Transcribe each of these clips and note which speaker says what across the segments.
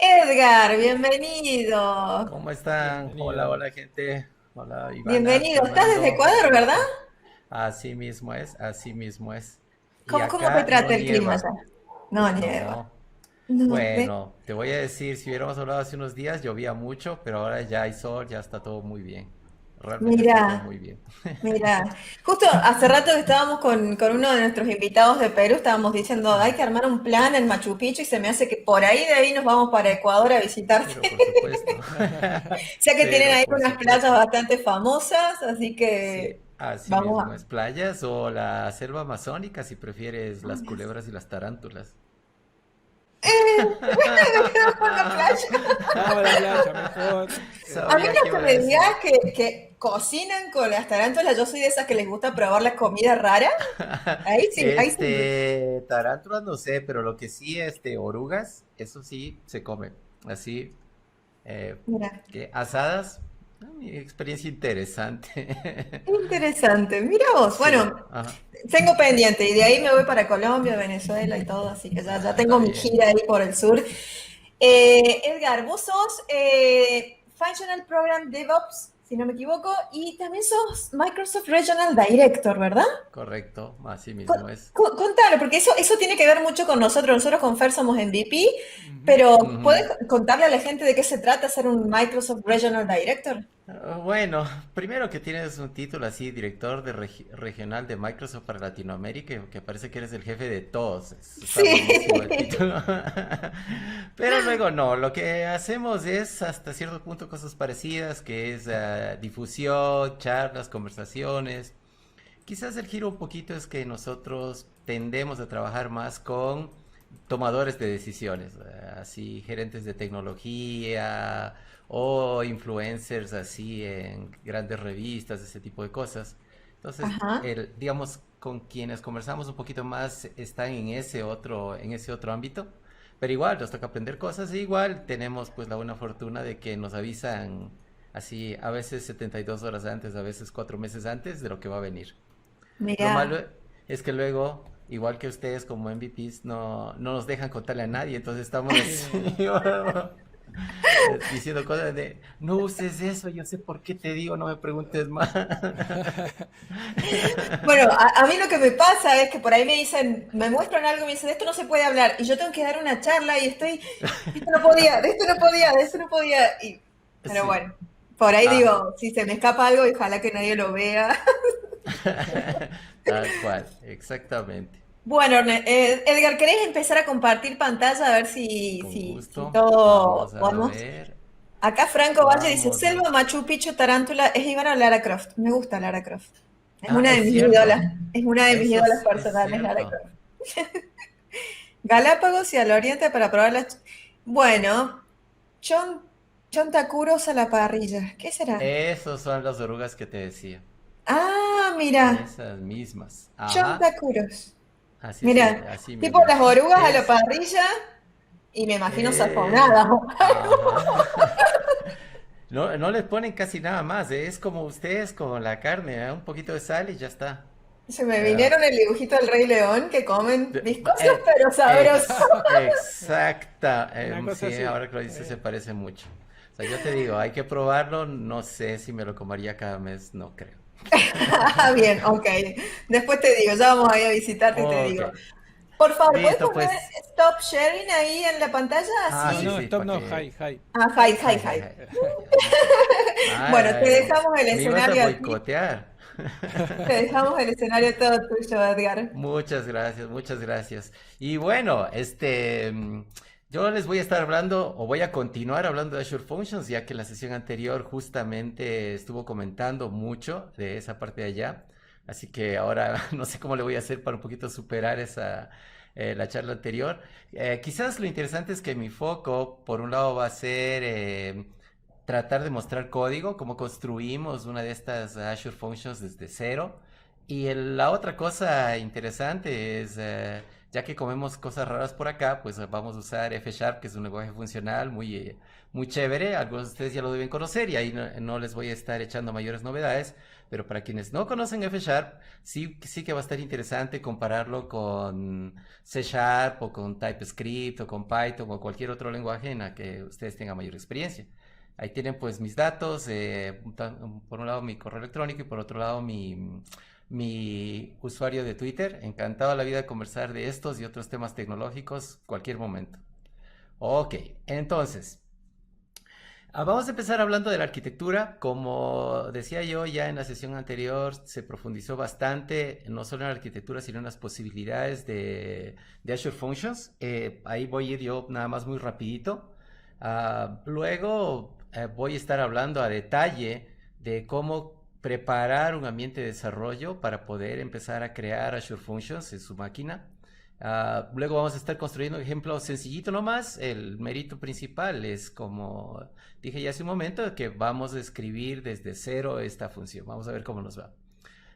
Speaker 1: Edgar, bienvenido.
Speaker 2: ¿Cómo están? Hola,
Speaker 3: Bienvenido.
Speaker 2: hola gente. Hola Ivana,
Speaker 1: Bienvenido. ¿Estás desde
Speaker 2: Fernando.
Speaker 1: Ecuador, verdad?
Speaker 2: Así mismo es, así mismo es. Y
Speaker 1: ¿Cómo te
Speaker 2: acá no
Speaker 1: trata el clima
Speaker 2: nieva.
Speaker 1: allá? No nieva.
Speaker 2: No.
Speaker 1: No, ¿ve?
Speaker 2: Bueno, te voy a decir, si hubiéramos hablado hace unos días, llovía mucho, pero ahora ya hay sol, ya está todo muy bien. Realmente está todo
Speaker 1: Mira,
Speaker 2: muy bien.
Speaker 1: mira. Justo hace rato que estábamos con uno de nuestros invitados de Perú, estábamos diciendo, hay que armar un plan en Machu Picchu y se me hace que por ahí de ahí nos vamos para Ecuador a
Speaker 2: Pero
Speaker 1: visitarte.
Speaker 2: por supuesto.
Speaker 1: Sé que tienen
Speaker 2: Pero
Speaker 1: ahí
Speaker 2: por
Speaker 1: unas playas
Speaker 2: supuesto.
Speaker 1: bastante famosas, así
Speaker 2: Sí,
Speaker 1: que
Speaker 2: así
Speaker 1: vamos
Speaker 2: mismo
Speaker 1: a...
Speaker 2: es. Playas o la selva amazónica si prefieres las culebras y las tarántulas.
Speaker 1: Me quedo con la playa.
Speaker 3: Vamos a la playa, mejor.
Speaker 1: A mí
Speaker 2: Sabía que
Speaker 1: lo que
Speaker 2: iban a
Speaker 1: me digas
Speaker 2: decir.
Speaker 1: que cocinan con las tarántulas, yo soy de esas que les gusta probar la comida rara. Ahí sí.
Speaker 2: Tarántulas no sé, pero lo que sí, orugas, eso sí se come. Así, eh,
Speaker 1: Mira,
Speaker 2: que asadas, mi experiencia interesante.
Speaker 1: qué interesante. Mira vos.
Speaker 2: Sí,
Speaker 1: Bueno,
Speaker 2: ajá,
Speaker 1: tengo pendiente y de ahí me voy para Colombia, Venezuela y todo, así que ya
Speaker 2: está
Speaker 1: tengo mi
Speaker 2: bien.
Speaker 1: gira ahí por el sur. Edgar, vos sos Functional Program DevOps, si no me equivoco, y también sos Microsoft Regional Director, ¿verdad?
Speaker 2: Correcto, así
Speaker 1: Con-
Speaker 2: mismo es.
Speaker 1: Contalo, porque eso tiene que ver mucho con nosotros. Nosotros con Fer somos MVP,
Speaker 3: Ujú.
Speaker 1: pero ¿puedes
Speaker 2: Ujú.
Speaker 1: contarle a la gente de qué se trata ser un Microsoft Regional Director?
Speaker 2: Bueno, primero que tienes un título así, director de regional de Microsoft para Latinoamérica, que parece que eres el jefe de todos. Está buenísimo el
Speaker 1: Sí.
Speaker 2: título. Pero luego no, lo que hacemos es hasta cierto punto cosas parecidas, que es difusión, charlas, conversaciones. Quizás el giro un poquito es que nosotros tendemos a trabajar más con tomadores de decisiones, así gerentes de tecnología o influencers así en grandes revistas, ese tipo de cosas. Entonces,
Speaker 1: Ajá.
Speaker 2: digamos, con quienes conversamos un poquito más están en ese otro ámbito, pero igual nos toca aprender cosas e igual tenemos pues la buena fortuna de que nos avisan así a veces 72 horas antes, a veces 4 meses antes de lo que va a venir. Lo malo
Speaker 1: Mirá.
Speaker 2: es que luego, igual que ustedes como MVPs, no nos dejan contarle a nadie, entonces estamos así
Speaker 3: Sí.
Speaker 2: diciendo cosas de, no uses eso, yo sé por qué te digo, no me preguntes más.
Speaker 1: Bueno, a mí lo que me pasa es que por ahí me dicen, me muestran algo y me dicen, de esto no se puede hablar, y yo tengo que dar una charla y estoy, esto no podía, de esto no podía, de esto no podía, pero
Speaker 2: Sí,
Speaker 1: bueno, por ahí
Speaker 2: ajá,
Speaker 1: digo, si se me escapa algo, ojalá que nadie lo vea.
Speaker 2: tal cual, exactamente.
Speaker 1: Bueno, Edgar, ¿querés empezar a compartir pantalla a ver
Speaker 2: Con
Speaker 1: si
Speaker 2: gusto,
Speaker 1: todo
Speaker 2: vamos a
Speaker 1: podemos?
Speaker 2: ver,
Speaker 1: Acá Franco Valle dice,
Speaker 2: vamos a...
Speaker 1: Selva, Machu Picchu, Tarántula, es Ivana Lara Croft. Me gusta Lara Croft. Es
Speaker 2: Ah,
Speaker 1: una de
Speaker 2: es
Speaker 1: mis
Speaker 2: cierto,
Speaker 1: ídolas, es una de mis
Speaker 2: eso
Speaker 1: ídolas
Speaker 2: es
Speaker 1: personales, Lara
Speaker 2: cierto.
Speaker 1: Croft. Galápagos y al oriente para probar las... Bueno, chon, chontacuros a la parrilla. ¿Qué será?
Speaker 2: Esos son las orugas que te decía,
Speaker 1: Ah, mira,
Speaker 2: esas mismas, ajá.
Speaker 1: chontacuros.
Speaker 2: Así
Speaker 1: Mira,
Speaker 2: así
Speaker 1: tipo
Speaker 2: mismo.
Speaker 1: las orugas a la
Speaker 2: Es,
Speaker 1: parrilla y me imagino
Speaker 2: eh,
Speaker 1: sazonadas.
Speaker 2: ajá. No les ponen casi nada más, es como ustedes con la carne, un poquito de sal y ya está.
Speaker 1: Se me
Speaker 2: Ya.
Speaker 1: vinieron el dibujito del Rey León que comen viscosos
Speaker 2: Eh,
Speaker 1: pero sabrosos.
Speaker 2: exacta,
Speaker 3: Una cosa
Speaker 2: sí,
Speaker 3: así.
Speaker 2: ahora que lo dices se parece mucho. sea, yo te digo, hay que probarlo. No sé si me lo comería cada mes, no creo.
Speaker 1: Bien, ok. Después te digo, ya vamos a ir a visitarte y te
Speaker 2: Ok,
Speaker 1: digo. Por favor, ¿puedes
Speaker 2: listo,
Speaker 1: poner
Speaker 2: pues.
Speaker 1: stop sharing ahí en la pantalla?
Speaker 2: Ah,
Speaker 3: No,
Speaker 2: sí,
Speaker 1: Así.
Speaker 3: no,
Speaker 2: sí,
Speaker 3: stop
Speaker 2: para
Speaker 3: no,
Speaker 2: que...
Speaker 3: high, high.
Speaker 1: Ah, hide,
Speaker 2: Hi,
Speaker 1: hide,
Speaker 2: hi,
Speaker 1: hide.
Speaker 2: hi. Ya, listo. Ay,
Speaker 1: Bueno, te
Speaker 2: ay, ay.
Speaker 1: dejamos el
Speaker 2: Me ibas a
Speaker 1: escenario a ti.
Speaker 2: boicotear.
Speaker 1: Te dejamos el escenario todo tuyo, Edgar.
Speaker 2: Muchas gracias, muchas gracias. Y bueno, yo les voy a estar hablando o voy a continuar hablando de Azure Functions, ya que en la sesión anterior justamente estuvo comentando mucho de esa parte de allá. Así que ahora no sé cómo le voy a hacer para un poquito superar la charla anterior. Quizás lo interesante es que mi foco, por un lado, va a ser tratar de mostrar código, cómo construimos una de estas Azure Functions desde cero. Y la otra cosa interesante es, ya que comemos cosas raras por acá, pues vamos a usar F Sharp, que es un lenguaje funcional muy chévere. Algunos de ustedes ya lo deben conocer y ahí no les voy a estar echando mayores novedades. Pero para quienes no conocen F Sharp, sí que va a estar interesante compararlo con C Sharp o con TypeScript o con Python o cualquier otro lenguaje en el que ustedes tengan mayor experiencia. Ahí tienen pues mis datos, por un lado mi correo electrónico y por otro lado mi usuario de Twitter. Encantado la vida de conversar de estos y otros temas tecnológicos cualquier momento. Ok, entonces, vamos a empezar hablando de la arquitectura. Como decía yo ya en la sesión anterior, se profundizó bastante, no solo en la arquitectura, sino en las posibilidades de Azure Functions. Ahí voy a ir yo nada más muy rapidito. Luego voy a estar hablando a detalle de cómo preparar un ambiente de desarrollo para poder empezar a crear Azure Functions en su máquina. Luego vamos a estar construyendo un ejemplo sencillito nomás. El mérito principal es, como dije ya hace un momento, que vamos a escribir desde cero esta función. Vamos a ver cómo nos va.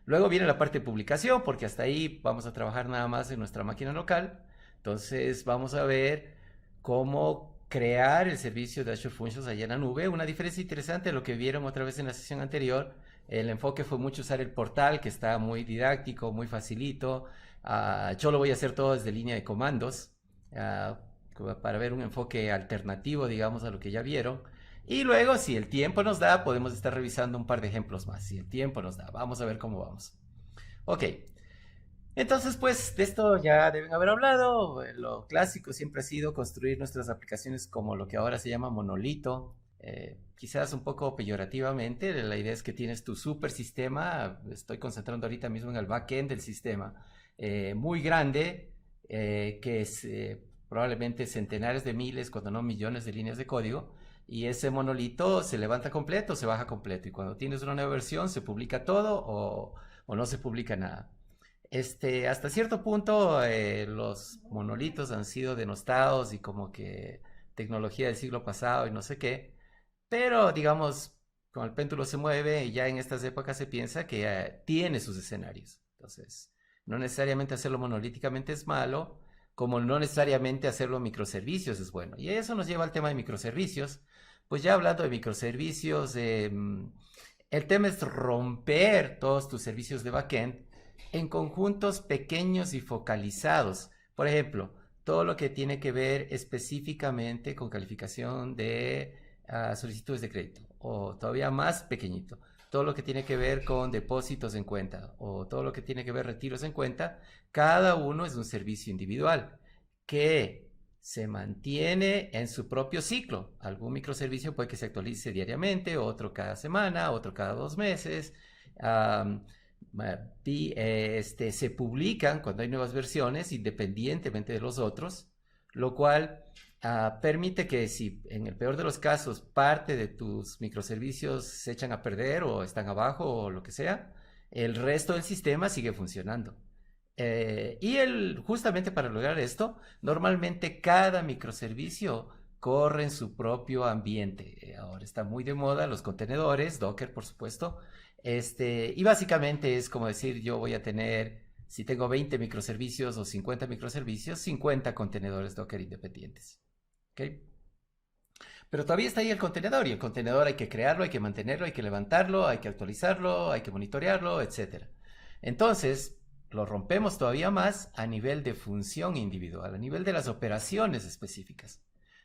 Speaker 2: Luego viene la parte de publicación, porque hasta ahí vamos a trabajar nada más en nuestra máquina local. Entonces vamos a ver cómo crear el servicio de Azure Functions allá en la nube. Una diferencia interesante de lo que vieron otra vez en la sesión anterior. El enfoque fue mucho usar el portal, que está muy didáctico, muy facilito. Yo lo voy a hacer todo desde línea de comandos, para ver un enfoque alternativo, digamos, a lo que ya vieron. Y luego, si el tiempo nos da, podemos estar revisando un par de ejemplos más. Si el tiempo nos da, vamos a ver cómo vamos. Ok, entonces, pues de esto ya deben haber hablado. Lo clásico siempre ha sido construir nuestras aplicaciones como lo que ahora se llama monolito. Quizás un poco peyorativamente, la idea es que tienes tu super sistema. Estoy concentrando ahorita mismo en el backend del sistema, muy grande, que es probablemente centenares de miles, cuando no millones de líneas de código. Y ese monolito se levanta completo, se baja completo. Y cuando tienes una nueva versión, se publica todo o no se publica nada. Hasta cierto punto, los monolitos han sido denostados y como que tecnología del siglo pasado y no sé qué, pero digamos, como el péndulo se mueve y ya en estas épocas se piensa que tiene sus escenarios. Entonces, no necesariamente hacerlo monolíticamente es malo, como no necesariamente hacerlo en microservicios es bueno. Y eso nos lleva al tema de microservicios. Pues ya hablando de microservicios, el tema es romper todos tus servicios de backend en conjuntos pequeños y focalizados. Por ejemplo, todo lo que tiene que ver específicamente con calificación de solicitudes de crédito, o todavía más pequeñito, todo lo que tiene que ver con depósitos en cuenta, o todo lo que tiene que ver retiros en cuenta. Cada uno es un servicio individual que se mantiene en su propio ciclo. Algún microservicio puede que se actualice diariamente, otro cada semana, otro cada 2 meses. Se publican cuando hay nuevas versiones independientemente de los otros, lo cual permite que, si en el peor de los casos parte de tus microservicios se echan a perder o están abajo o lo que sea, el resto del sistema sigue funcionando. Justamente para lograr esto, normalmente cada microservicio corre en su propio ambiente. Ahora está muy de moda los contenedores, Docker por supuesto. Y básicamente es como decir, yo voy a tener, si tengo 20 microservicios o 50 microservicios, 50 contenedores Docker independientes. ¿Okay? Pero todavía está ahí el contenedor, y el contenedor hay que crearlo, hay que mantenerlo, hay que levantarlo, hay que actualizarlo, hay que monitorearlo, etc. Entonces, lo rompemos todavía más a nivel de función individual, a nivel de las operaciones específicas.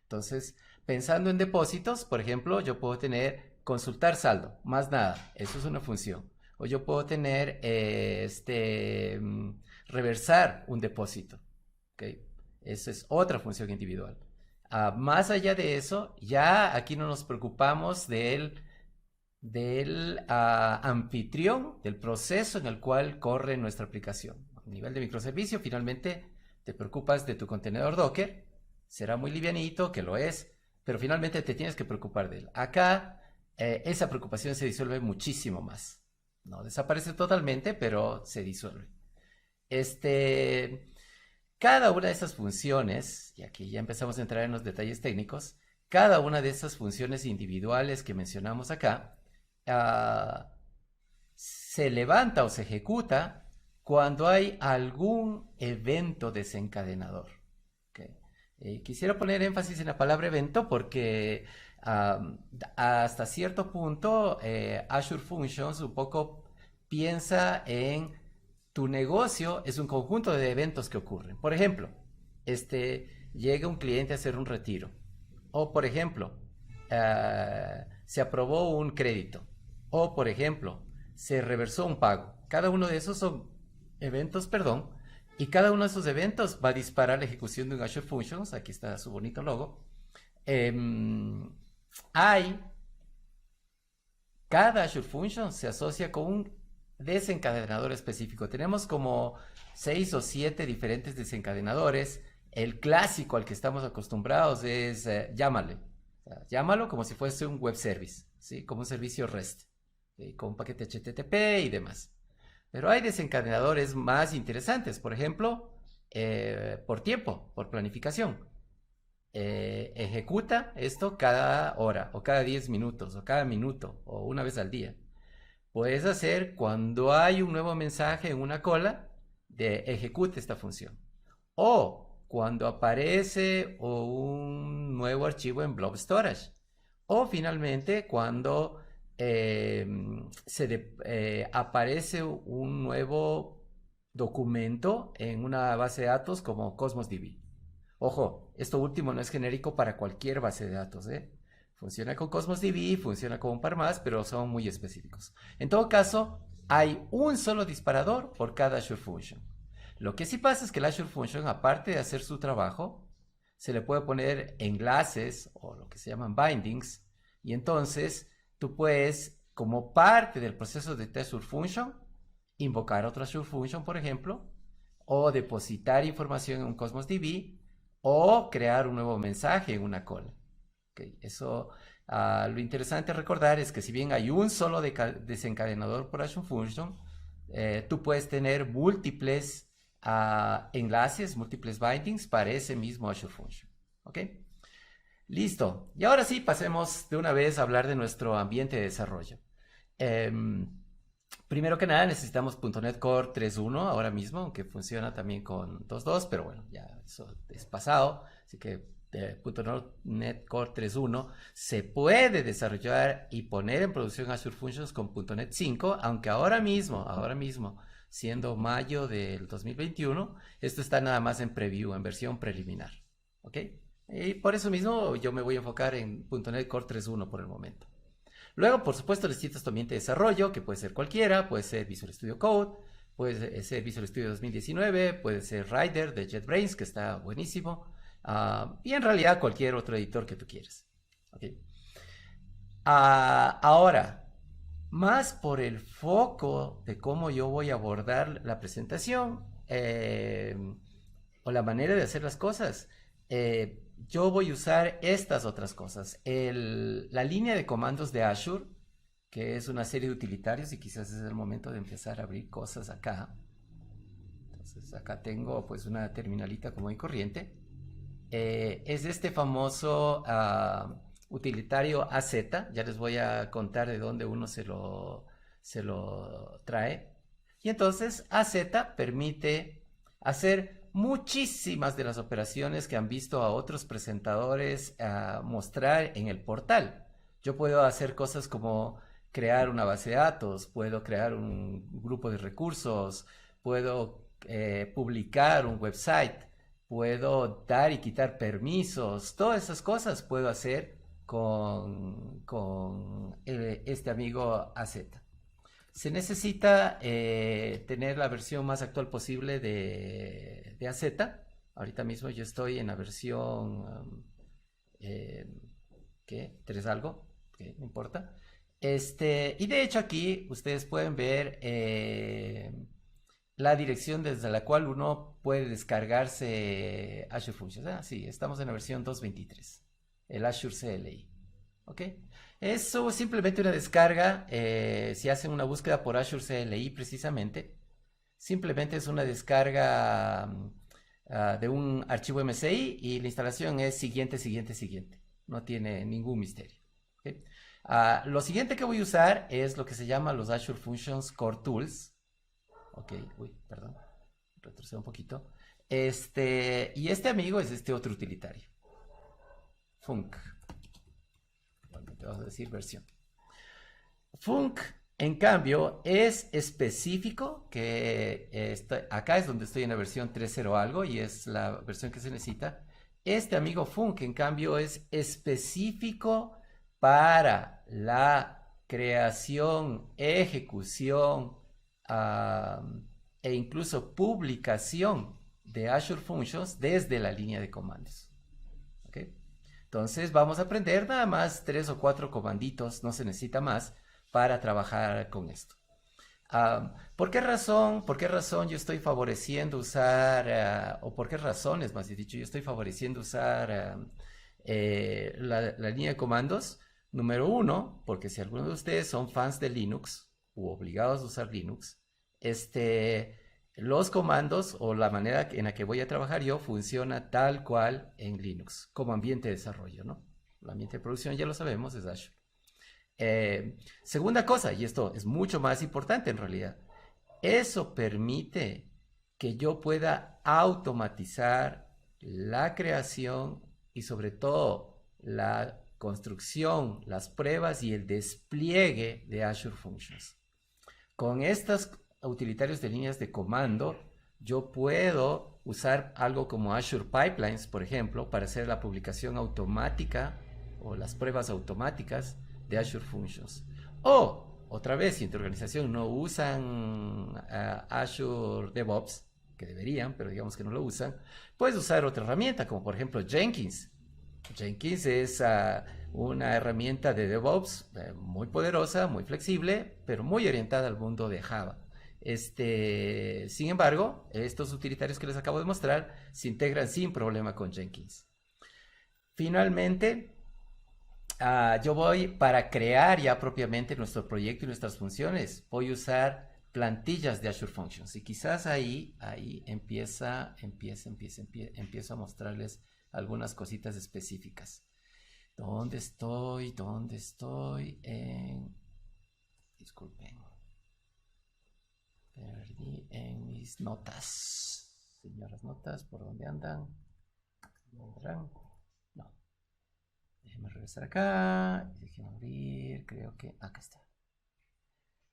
Speaker 2: Entonces, pensando en depósitos, por ejemplo, yo puedo tener consultar saldo, más nada, eso es una función. O yo puedo tener reversar un depósito. ¿Ok? Esa es otra función individual. Más allá de eso, ya aquí no nos preocupamos del anfitrión, del proceso en el cual corre nuestra aplicación. A nivel de microservicio, finalmente te preocupas de tu contenedor Docker, será muy livianito, que lo es, pero finalmente te tienes que preocupar de él. Acá, esa preocupación se disuelve muchísimo más. No desaparece totalmente, pero se disuelve. Cada una de estas funciones, y aquí ya empezamos a entrar en los detalles técnicos, cada una de estas funciones individuales que mencionamos acá, se levanta o se ejecuta cuando hay algún evento desencadenador. ¿Okay? Quisiera poner énfasis en la palabra evento porque hasta cierto punto Azure Functions un poco piensa en tu negocio es un conjunto de eventos que ocurren. Por ejemplo, llega un cliente a hacer un retiro. O por ejemplo, se aprobó un crédito. O por ejemplo, se reversó un pago. Cada uno de esos son eventos, perdón, y cada uno de esos eventos va a disparar la ejecución de un Azure Functions. Aquí está su bonito logo. Cada Azure Function se asocia con un desencadenador específico. Tenemos como 6 o 7 diferentes desencadenadores. El clásico al que estamos acostumbrados es llámale. O sea, llámalo como si fuese un web service, ¿sí? Como un servicio REST, ¿sí? Con un paquete HTTP y demás. Pero hay desencadenadores más interesantes. Por ejemplo, por tiempo, por planificación. Ejecuta esto cada hora, o cada 10 minutos, o cada minuto, o una vez al día. Puedes hacer cuando hay un nuevo mensaje en una cola, ejecute esta función. O cuando aparece un nuevo archivo en Blob Storage. O finalmente cuando aparece un nuevo documento en una base de datos como Cosmos DB. Ojo, esto último no es genérico para cualquier base de datos, ¿eh? Funciona con Cosmos DB, funciona con un par más, pero son muy específicos. En todo caso, hay un solo disparador por cada Azure Function. Lo que sí pasa es que el Azure Function, aparte de hacer su trabajo, se le puede poner enlaces o lo que se llaman bindings, y entonces tú puedes, como parte del proceso de Azure Function, invocar otro Azure Function, por ejemplo, o depositar información en un Cosmos DB, o crear un nuevo mensaje en una cola. Okay, eso, lo interesante recordar es que si bien hay un solo desencadenador por Azure Function, tú puedes tener múltiples enlaces, múltiples bindings para ese mismo Azure Function. ¿Ok? Listo. Y ahora sí, pasemos de una vez a hablar de nuestro ambiente de desarrollo. Primero que nada necesitamos .NET Core 3.1 ahora mismo, aunque funciona también con 2.2, pero bueno, ya eso es pasado, así que .NET Core 3.1 se puede desarrollar y poner en producción Azure Functions con .NET 5, aunque ahora mismo, siendo mayo del 2021, esto está nada más en preview, en versión preliminar, ¿ok? Y por eso mismo yo me voy a enfocar en .NET Core 3.1 por el momento. Luego, por supuesto, necesitas tu ambiente de desarrollo, que puede ser cualquiera, puede ser Visual Studio Code, puede ser Visual Studio 2019, puede ser Rider de JetBrains, que está buenísimo, y en realidad cualquier otro editor que tú quieras. ¿Okay? Ahora, más por el foco de cómo yo voy a abordar la presentación o la manera de hacer las cosas, yo voy a usar estas otras cosas. La línea de comandos de Azure, que es una serie de utilitarios, y quizás es el momento de empezar a abrir cosas acá. Entonces acá tengo pues una terminalita común y corriente. Es este famoso utilitario AZ. Ya les voy a contar de dónde uno se lo trae. Y entonces AZ permite hacer muchísimas de las operaciones que han visto a otros presentadores mostrar en el portal. Yo puedo hacer cosas como crear una base de datos, puedo crear un grupo de recursos, puedo publicar un website, puedo dar y quitar permisos, todas esas cosas puedo hacer con este amigo AZ. Se necesita tener la versión más actual posible de AZ. Ahorita mismo yo estoy en la versión ¿qué? 3 algo, ¿qué? No importa. Y de hecho aquí ustedes pueden ver la dirección desde la cual uno puede descargarse Azure Functions. Ah, sí, estamos en la versión 2.23, el Azure CLI. ¿Ok? Eso es simplemente una descarga. Si hacen una búsqueda por Azure CLI precisamente, simplemente es una descarga de un archivo MSI y la instalación es siguiente, siguiente, siguiente. No tiene ningún misterio. ¿Okay? Lo siguiente que voy a usar es lo que se llama los Azure Functions Core Tools. Ok, uy, perdón, retrocedo un poquito. Y este amigo es este otro utilitario. Func. Te vas a decir versión. Func, en cambio, es específico, que acá es donde estoy en la versión 3.0 algo y es la versión que se necesita. Este amigo Func, en cambio, es específico para la creación, ejecución e incluso publicación de Azure Functions desde la línea de comandos. ¿Okay? Entonces vamos a aprender nada más 3 o 4 comanditos, no se necesita más para trabajar con esto. ¿Por qué razón yo estoy favoreciendo usar, o por qué razones más dicho, yo estoy favoreciendo usar la línea de comandos? Número 1, porque si algunos de ustedes son fans de Linux u obligados a usar Linux, los comandos o la manera en la que voy a trabajar yo funciona tal cual en Linux, como ambiente de desarrollo, ¿no? El ambiente de producción ya lo sabemos, es Azure. Segunda cosa, y esto es mucho más importante en realidad, eso permite que yo pueda automatizar la creación y sobre todo la construcción, las pruebas y el despliegue de Azure Functions. Con estos utilitarios de líneas de comando, yo puedo usar algo como Azure Pipelines, por ejemplo, para hacer la publicación automática o las pruebas automáticas de Azure Functions. O, otra vez, si en tu organización no usan Azure DevOps, que deberían, pero digamos que no lo usan, puedes usar otra herramienta, como por ejemplo Jenkins. Jenkins es una herramienta de DevOps muy poderosa, muy flexible, pero muy orientada al mundo de Java. Sin embargo, estos utilitarios que les acabo de mostrar se integran sin problema con Jenkins. Finalmente, yo voy para crear ya propiamente nuestro proyecto y nuestras funciones. Voy a usar plantillas de Azure Functions y quizás ahí empiezo a mostrarles algunas cositas específicas. ¿Dónde estoy? Disculpen. Perdí en mis notas. Señoras notas, ¿por dónde andan? ¿Vendrán? No. Déjenme regresar acá. Déjenme abrir. Creo que acá está.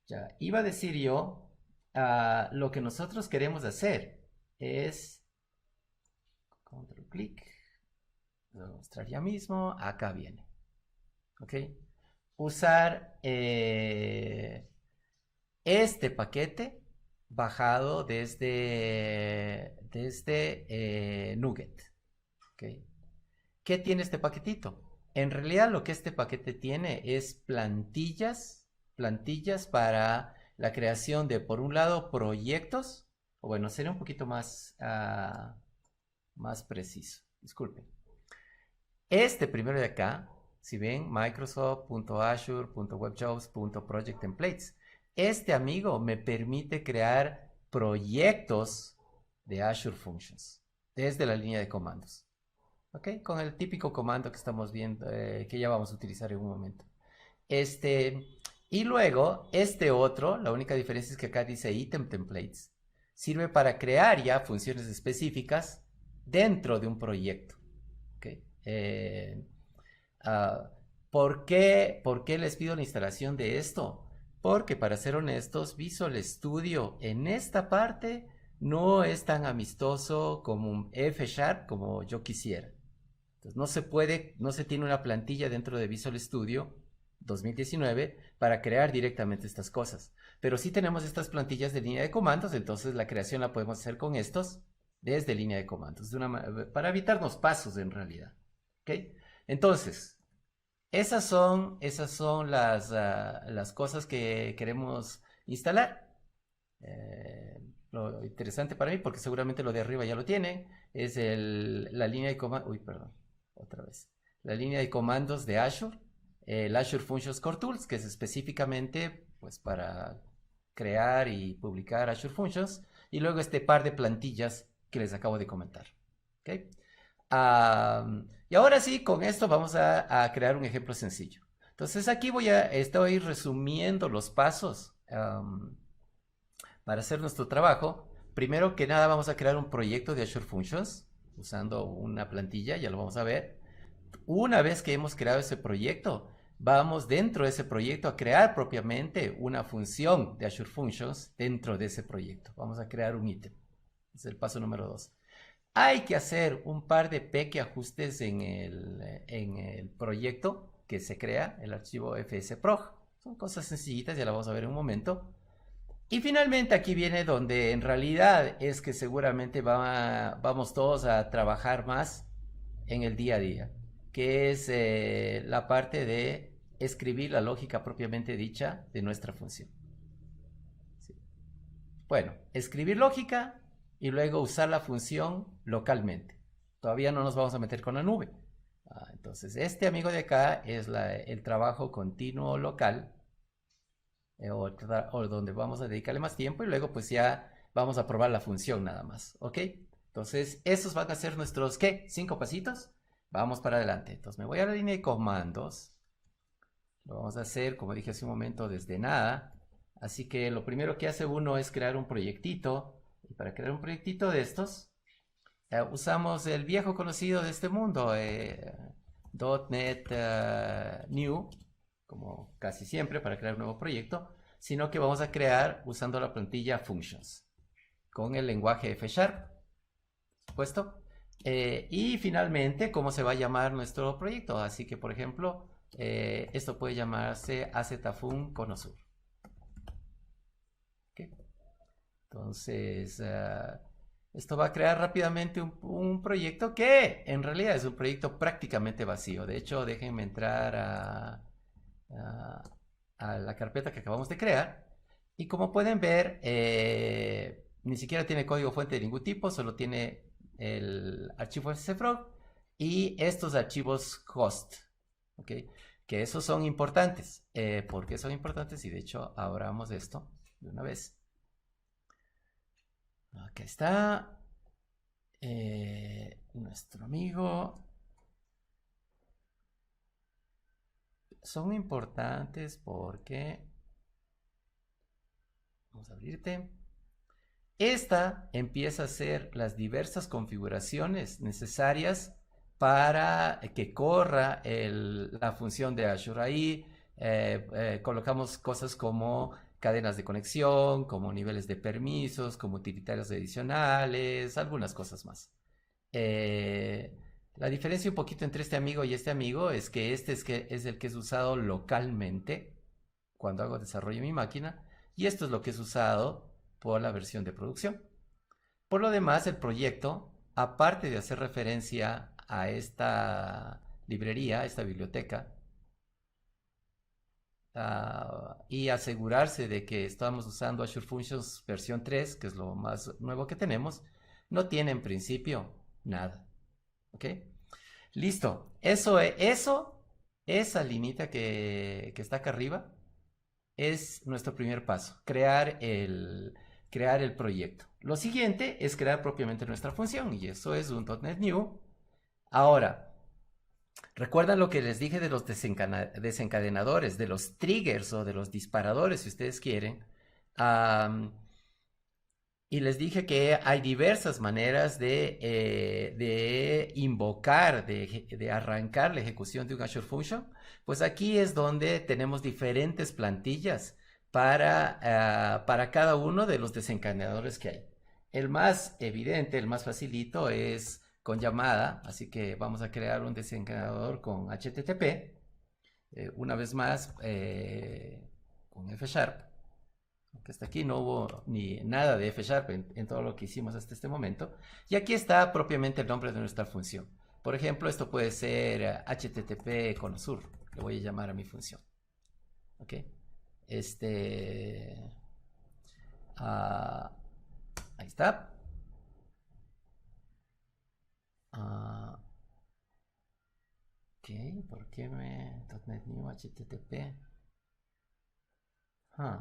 Speaker 2: Ya, iba a decir yo, lo que nosotros queremos hacer es control clic. Lo voy a mostrar ya mismo. Acá viene. ¿Ok? Usar este paquete bajado desde NuGet. ¿Okay? ¿Qué tiene este paquetito? En realidad lo que este paquete tiene es plantillas para la creación de, por un lado, proyectos, o bueno, sería un poquito más preciso. Disculpen. Este primero de acá, si ven, Microsoft.azure.webjobs.project-templates. Este amigo me permite crear proyectos de Azure Functions desde la línea de comandos. ¿Ok? Con el típico comando que estamos viendo, que ya vamos a utilizar en un momento. Y luego, este otro, la única diferencia es que acá dice Item Templates, sirve para crear ya funciones específicas dentro de un proyecto. ¿Ok? ¿Por qué les pido la instalación de esto? Porque, para ser honestos, Visual Studio en esta parte no es tan amistoso como un F Sharp como yo quisiera. Entonces, no se tiene una plantilla dentro de Visual Studio 2019 para crear directamente estas cosas. Pero sí tenemos estas plantillas de línea de comandos, entonces la creación la podemos hacer con estos desde línea de comandos, para evitarnos pasos en realidad. ¿Okay? Entonces, esas son las cosas que queremos instalar. Lo interesante para mí, porque seguramente lo de arriba ya lo tiene, es la línea de comandos. Uy, perdón, otra vez. La línea de comandos de Azure, el Azure Functions Core Tools, que es específicamente pues, para crear y publicar Azure Functions, y luego este par de plantillas que les acabo de comentar. ¿Okay? Y ahora sí, con esto vamos a crear un ejemplo sencillo. Entonces aquí estoy resumiendo los pasos para hacer nuestro trabajo. Primero que nada vamos a crear un proyecto de Azure Functions usando una plantilla, ya lo vamos a ver. Una vez que hemos creado ese proyecto, vamos dentro de ese proyecto a crear propiamente una función de Azure Functions dentro de ese proyecto. Vamos a crear un ítem. Es el paso número 2. Hay que hacer un par de pequeños ajustes en el proyecto que se crea, el archivo fsproj. Son cosas sencillitas, ya la vamos a ver en un momento. Y finalmente aquí viene donde en realidad es que seguramente vamos todos a trabajar más en el día a día, que es la parte de escribir la lógica propiamente dicha de nuestra función. Sí. Bueno, escribir lógica y luego usar la función localmente. Todavía no nos vamos a meter con la nube. Entonces, este amigo de acá es el trabajo continuo local, o donde vamos a dedicarle más tiempo y luego pues ya vamos a probar la función nada más, ¿ok? Entonces, esos van a ser nuestros, ¿qué? 5 pasitos. Vamos para adelante. Entonces, me voy a la línea de comandos. Lo vamos a hacer, como dije hace un momento, desde nada. Así que lo primero que hace uno es crear un proyectito. Y para crear un proyectito de estos, usamos el viejo conocido de este mundo, .NET New, como casi siempre para crear un nuevo proyecto, sino que vamos a crear usando la plantilla Functions, con el lenguaje F Sharp, por supuesto. Y finalmente, ¿cómo se va a llamar nuestro proyecto? Así que, por ejemplo, esto puede llamarse AZFun Conosur. ¿Okay? Entonces, esto va a crear rápidamente un proyecto que en realidad es un proyecto prácticamente vacío. De hecho, déjenme entrar a la carpeta que acabamos de crear. Y como pueden ver, ni siquiera tiene código fuente de ningún tipo, solo tiene el archivo fsproj y estos archivos host. ¿Okay? Que esos son importantes. ¿Por qué son importantes? Y de hecho, abramos esto de una vez. Aquí está nuestro amigo. Son importantes porque vamos a abrirte. Esta empieza a hacer las diversas configuraciones necesarias para que corra la función de Azure. Ahí colocamos cosas como cadenas de conexión, como niveles de permisos, como utilitarios adicionales, algunas cosas más. La diferencia un poquito entre este amigo y este amigo es que este es el que es usado localmente cuando hago desarrollo en mi máquina, y esto es lo que es usado por la versión de producción. Por lo demás, el proyecto, aparte de hacer referencia a esta librería, a esta biblioteca, y asegurarse de que estamos usando Azure Functions versión 3, que es lo más nuevo que tenemos, no tiene en principio nada. ¿Ok? Listo. Esa linita que está acá arriba es nuestro primer paso, crear el proyecto. Lo siguiente es crear propiamente nuestra función, y eso es un .NET New. Ahora, ¿recuerdan lo que les dije de los desencadenadores, de los triggers o de los disparadores, si ustedes quieren? Y les dije que hay diversas maneras de invocar, de arrancar la ejecución de un Azure Function. Pues aquí es donde tenemos diferentes plantillas para cada uno de los desencadenadores que hay. el más evidente, el más facilito es con llamada, así que vamos a crear un desencadenador con HTTP, una vez más con F Sharp, que hasta aquí no hubo ni nada de F Sharp en todo lo que hicimos hasta este momento, y aquí está propiamente el nombre de nuestra función. Por ejemplo, esto puede ser HTTP Conosur, le voy a llamar a mi función. ¿Ok? Ahí está. Ok, ¿por qué .NET New HTTP?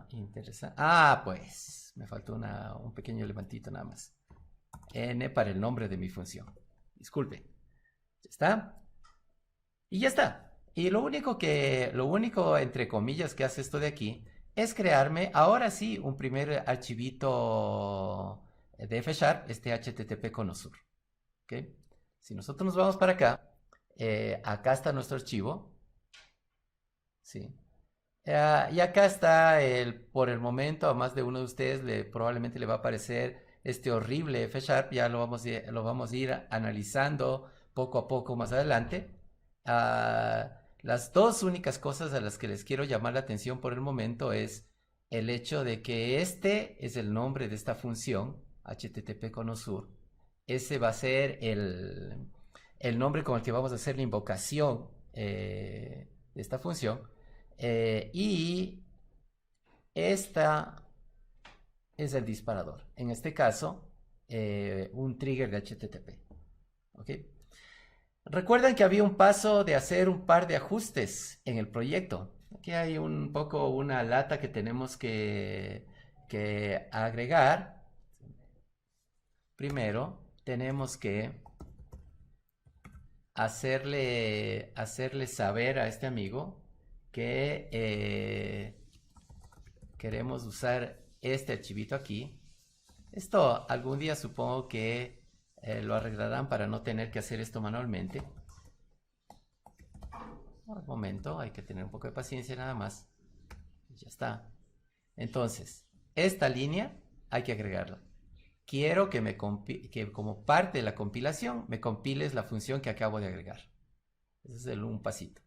Speaker 2: Interesante. Pues me faltó un pequeño levantito nada más. N para el nombre de mi función. Disculpe. Ya está. Y ya está. Y lo único, entre comillas, que hace esto de aquí es crearme, ahora sí, un primer archivito de F Sharp, este HTTP Conosur. ¿Ok? Si nosotros nos vamos para acá, acá está nuestro archivo. ¿Sí? Y acá está, por el momento, a más de uno de ustedes probablemente le va a aparecer este horrible F Sharp. Ya lo vamos a ir analizando poco a poco más adelante. Las dos únicas cosas a las que les quiero llamar la atención por el momento es el hecho de que este es el nombre de esta función, HTTP Conosur. Ese va a ser el nombre con el que vamos a hacer la invocación de esta función. Y esta es el disparador. En este caso, un trigger de HTTP. ¿Ok? Recuerdan que había un paso de hacer un par de ajustes en el proyecto. Aquí hay un poco una lata que tenemos que agregar. Primero, tenemos que hacerle saber a este amigo que queremos usar este archivito aquí. Esto algún día supongo que lo arreglarán para no tener que hacer esto manualmente. Un momento, hay que tener un poco de paciencia nada más. Ya está. Entonces, esta línea hay que agregarla. Quiero que como parte de la compilación me compiles la función que acabo de agregar. Ese es un pasito.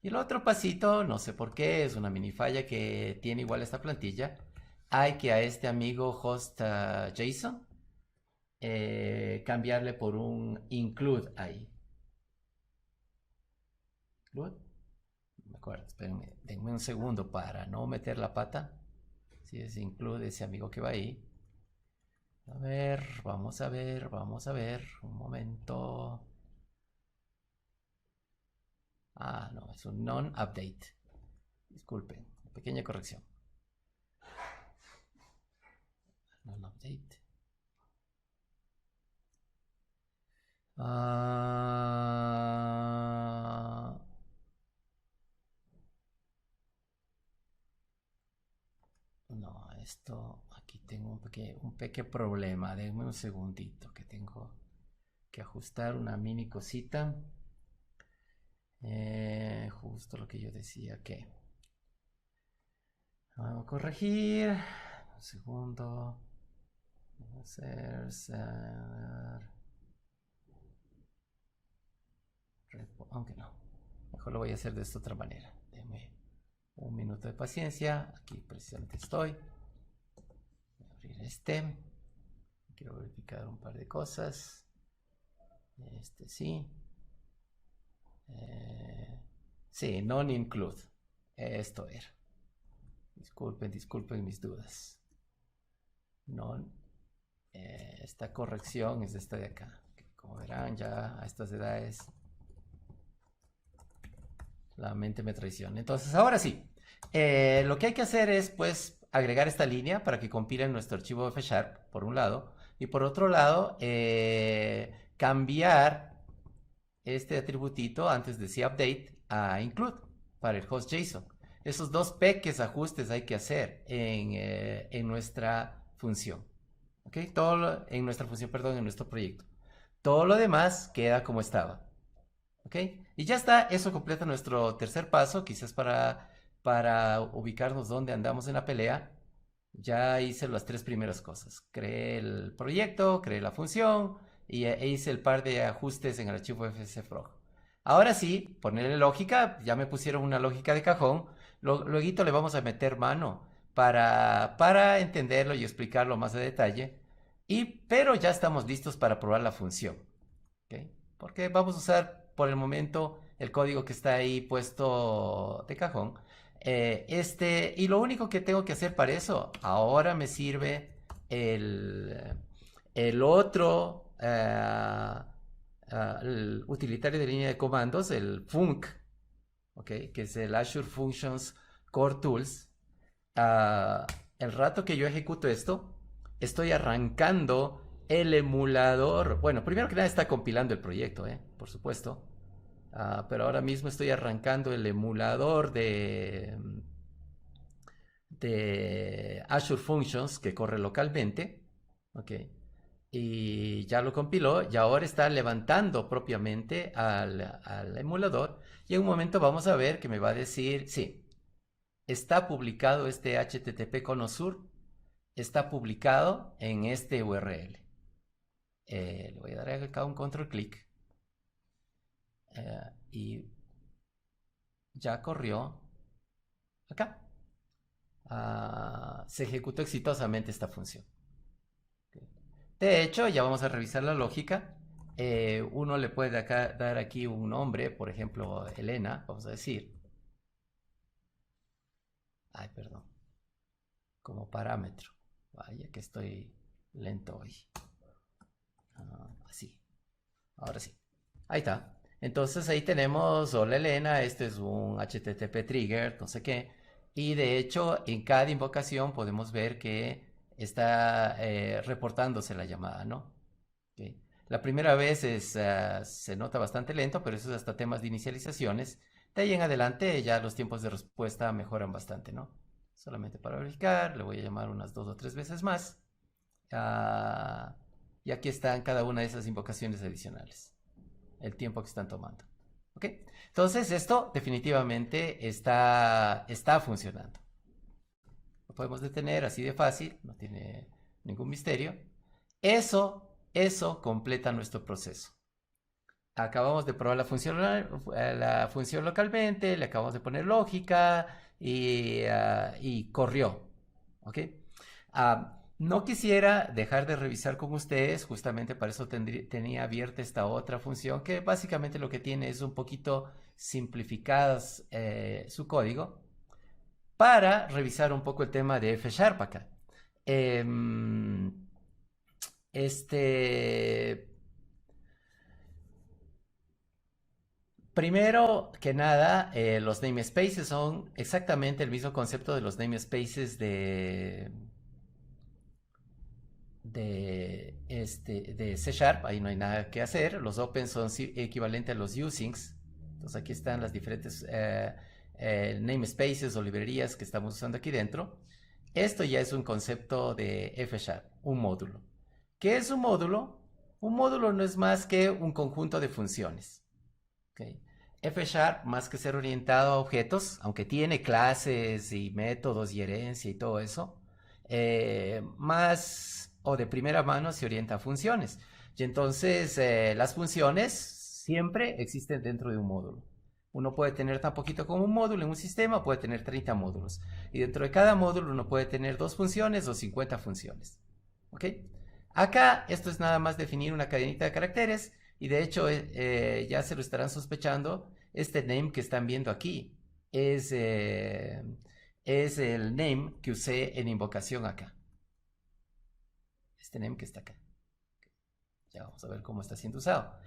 Speaker 2: Y el otro pasito, no sé por qué, es una mini falla que tiene igual esta plantilla. Hay que a este amigo host JSON cambiarle por un include ahí. ¿Include? No me acuerdo, espérenme, denme un segundo para no meter la pata. Si es include ese amigo que va ahí. A ver, vamos a ver, un momento. No, es un non-update. Disculpen, pequeña corrección. Non-update. No, esto, aquí tengo un pequeño problema. Denme un segundito que tengo que ajustar una mini cosita. Justo lo que yo decía que vamos a corregir. Un segundo. Vamos a hacer aunque no, mejor lo voy a hacer de esta otra manera. Denme un minuto de paciencia. Aquí precisamente estoy. Voy a abrir este. Quiero verificar un par de cosas. Sí. Sí, non-include. Esto era. Disculpen mis dudas. Esta corrección es esta de acá. Como verán, ya a estas edades la mente me traiciona. Entonces, ahora sí. Lo que hay que hacer es, pues, agregar esta línea para que compilen nuestro archivo F Sharp, por un lado. Y por otro lado, cambiar este atributito antes decía update a include para el host JSON. Esos dos pequeños ajustes hay que hacer en nuestra función. ¿Ok? En nuestra función, perdón, en nuestro proyecto. Todo lo demás queda como estaba. ¿Ok? Y ya está, eso completa nuestro tercer paso, quizás para ubicarnos donde andamos en la pelea. Ya hice las tres primeras cosas. Creé el proyecto, creé la función e hice el par de ajustes en el archivo fsfrog. Ahora sí, ponerle lógica, ya me pusieron una lógica de cajón. Luego le vamos a meter mano para entenderlo y explicarlo más a detalle. Pero ya estamos listos para probar la función. ¿Ok? Porque vamos a usar por el momento el código que está ahí puesto de cajón. Y lo único que tengo que hacer para eso, ahora me sirve el otro el utilitario de línea de comandos, el func, ¿okay? Que es el Azure Functions Core Tools. Uh, el rato que yo ejecuto esto, estoy arrancando el emulador. Bueno, primero que nada está compilando el proyecto, por supuesto. Pero ahora mismo estoy arrancando el emulador de Azure Functions que corre localmente. Ok. Y ya lo compiló y ahora está levantando propiamente al emulador. Y en un momento vamos a ver que me va a decir, sí, está publicado este HTTP Conosur, está publicado en este URL. Le voy a dar acá un control clic. Y ya corrió acá. Se ejecutó exitosamente esta función. De hecho, ya vamos a revisar la lógica. Uno le puede dar aquí un nombre, por ejemplo, Elena, vamos a decir. Ay, perdón. Como parámetro. Vaya que estoy lento hoy. Así. Ahora sí. Ahí está. Entonces ahí tenemos, hola Elena, este es un HTTP trigger, no sé qué. Y de hecho, en cada invocación podemos ver que está reportándose la llamada, ¿no? Okay. La primera vez se nota bastante lento, pero eso es hasta temas de inicializaciones. De ahí en adelante ya los tiempos de respuesta mejoran bastante, ¿no? Solamente para verificar, le voy a llamar unas 2 o 3 veces más. Y aquí están cada una de esas invocaciones adicionales. El tiempo que están tomando. ¿Ok? Entonces esto definitivamente está funcionando. Lo podemos detener así de fácil, no tiene ningún misterio. Eso completa nuestro proceso. Acabamos de probar la función localmente, le acabamos de poner lógica y corrió. ¿Ok? No quisiera dejar de revisar con ustedes, justamente para eso tenía abierta esta otra función que básicamente lo que tiene es un poquito simplificadas su código para revisar un poco el tema de F Sharp acá. Primero que nada, los namespaces son exactamente el mismo concepto de los namespaces de C Sharp. Ahí no hay nada que hacer. Los open son equivalentes a los usings. Entonces aquí están las diferentes namespaces o librerías que estamos usando aquí dentro. Esto ya es un concepto de F Sharp, un módulo. ¿Qué es un módulo? Un módulo no es más que un conjunto de funciones. Okay. F Sharp, más que ser orientado a objetos, aunque tiene clases y métodos y herencia y todo eso, más o de primera mano se orienta a funciones. Y entonces las funciones siempre existen dentro de un módulo. Uno puede tener tan poquito como un módulo en un sistema, puede tener 30 módulos. Y dentro de cada módulo uno puede tener 2 funciones o 50 funciones. ¿Ok? Acá esto es nada más definir una cadenita de caracteres. Y de hecho, ya se lo estarán sospechando, este name que están viendo aquí es el name que usé en invocación acá. Este name que está acá. Ya vamos a ver cómo está siendo usado.